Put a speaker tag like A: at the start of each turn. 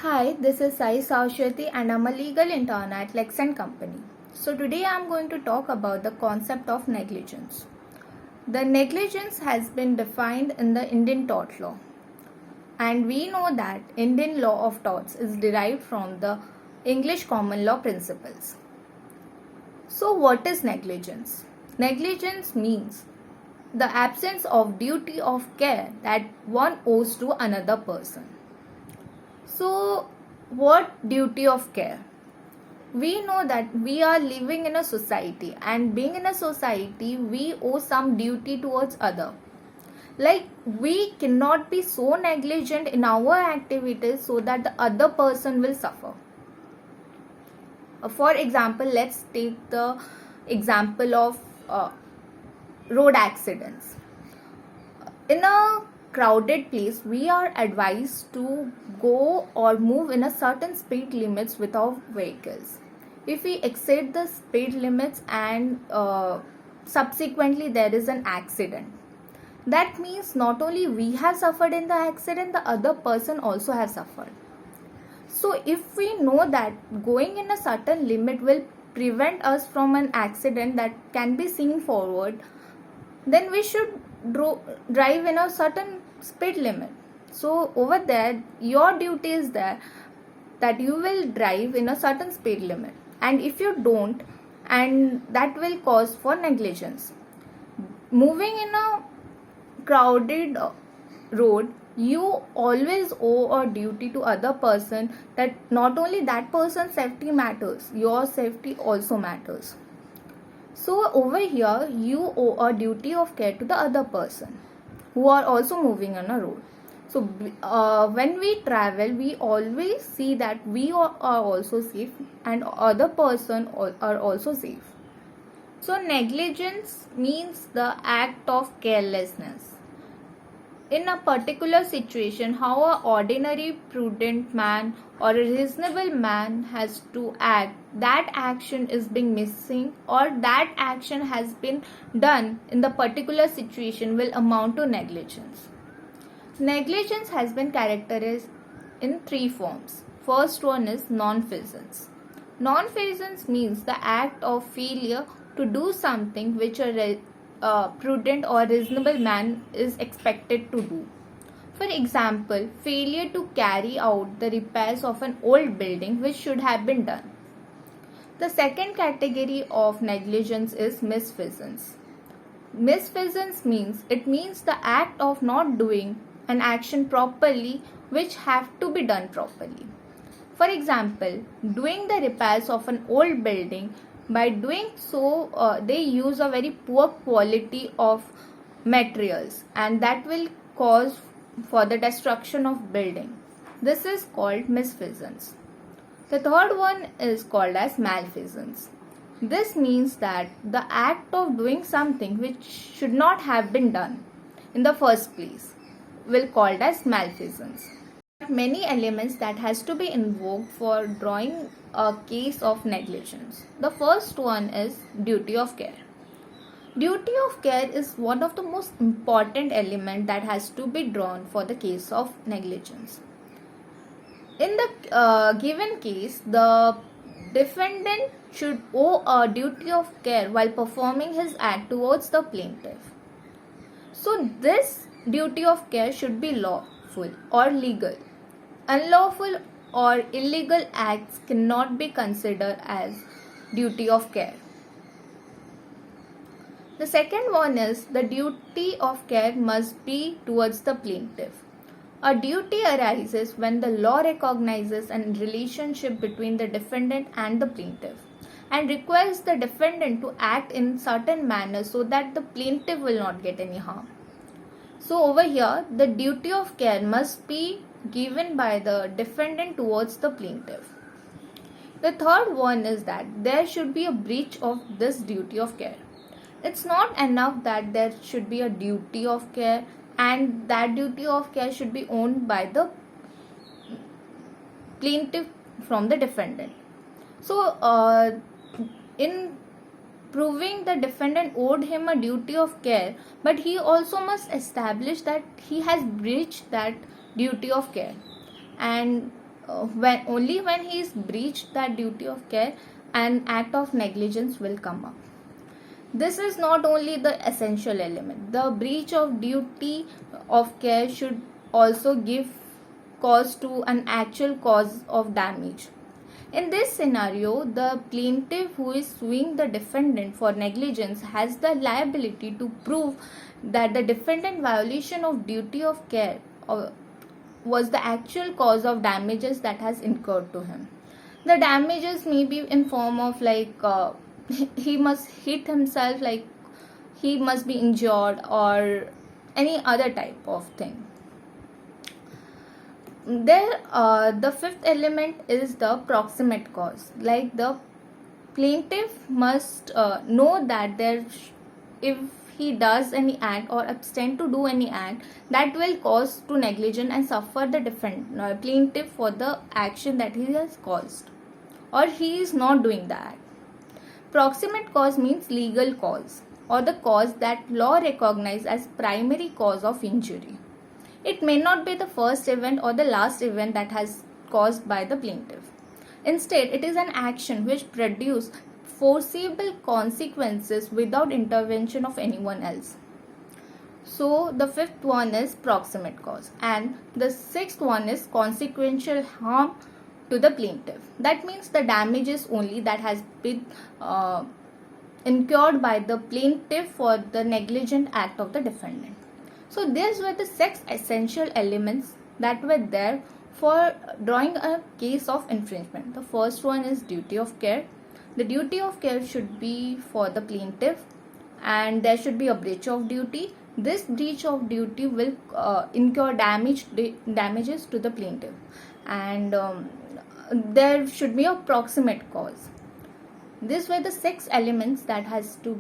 A: Hi, this is Sai Saushati and I'm a legal intern at Lex & Company. So today I'm going to talk about the concept of negligence. The negligence has been defined in the Indian tort law. And we know that Indian law of torts is derived from the English common law principles. So what is negligence? Negligence means the absence of duty of care that one owes to another person. So, what duty of care? We know that we are living in a society, and being in a society, we owe some duty towards other. Like we cannot be so negligent in our activities so that the other person will suffer. For example, let's take the example of road accidents. In a crowded place, we are advised to go or move in a certain speed limits with our vehicles. If we exceed the speed limits and subsequently there is an accident, that means not only we have suffered in the accident, the other person also has suffered. So if we know that going in a certain limit will prevent us from an accident that can be seen forward, then we should drive in a certain speed limit. So over there your duty is there that you will drive in a certain speed limit, and if you don't, and that will cause for negligence. Moving in a crowded road, you always owe a duty to other person, that not only that person's safety matters, your safety also matters. So over here you owe a duty of care to the other person who are also moving on a road. So when we travel, we always see that we are also safe and other person are also safe. So negligence means the act of carelessness. In a particular situation, how an ordinary prudent man or a reasonable man has to act, that action is being missing, or that action has been done in the particular situation will amount to negligence. Negligence has been characterized in three forms. First one is nonfeasance. Nonfeasance means the act of failure to do something which a prudent or reasonable man is expected to do. For example, failure to carry out the repairs of an old building which should have been done. The second category of negligence is misfeasance. Misfeasance means the act of not doing an action properly which have to be done properly. For example, doing the repairs of an old building, by doing so they use a very poor quality of materials, and that will cause for the destruction of building. This is called misfeasance. The third one is called as malfeasance. This means that the act of doing something which should not have been done in the first place will called as malfeasance. Many elements that has to be invoked for drawing a case of negligence. The first one is duty of care. Duty of care is one of the most important element that has to be drawn for the case of negligence. In the given case, the defendant should owe a duty of care while performing his act towards the plaintiff. So this duty of care should be lawful or legal. Unlawful or illegal acts cannot be considered as duty of care. The second one is the duty of care must be towards the plaintiff. A duty arises when the law recognizes a relationship between the defendant and the plaintiff and requires the defendant to act in certain manner so that the plaintiff will not get any harm. So over here, the duty of care must be given by the defendant towards the plaintiff. The third one is that there should be a breach of this duty of care. It's not enough that there should be a duty of care and that duty of care should be owned by the plaintiff from the defendant. So in proving the defendant owed him a duty of care, but he also must establish that he has breached that duty of care. And when he's breached that duty of care, an act of negligence will come up. This is not only the essential element. The breach of duty of care should also give cause to an actual cause of damage. In this scenario, the plaintiff who is suing the defendant for negligence has the liability to prove that the defendant violation of duty of care was the actual cause of damages that has incurred to him. The damages may be in form of he must hit himself, like he must be injured, or any other type of thing. The fifth element is the proximate cause. Like the plaintiff must know that if he does any act or abstain to do any act that will cause to negligence and suffer the plaintiff for the action that he has caused, or he is not doing the act. Proximate cause means legal cause, or the cause that law recognizes as primary cause of injury. It may not be the first event or the last event that has caused by the plaintiff. Instead, it is an action which produces foreseeable consequences without intervention of anyone else. So the fifth one is proximate cause, and the sixth one is consequential harm to the plaintiff. That means the damages only that has been incurred by the plaintiff for the negligent act of the defendant. So these were the 6 essential elements that were there for drawing a case of infringement. The first one is duty of care. The duty of care should be for the plaintiff, and there should be a breach of duty. This breach of duty will incur damages to the plaintiff, and there should be a proximate cause. These were the 6 elements that has to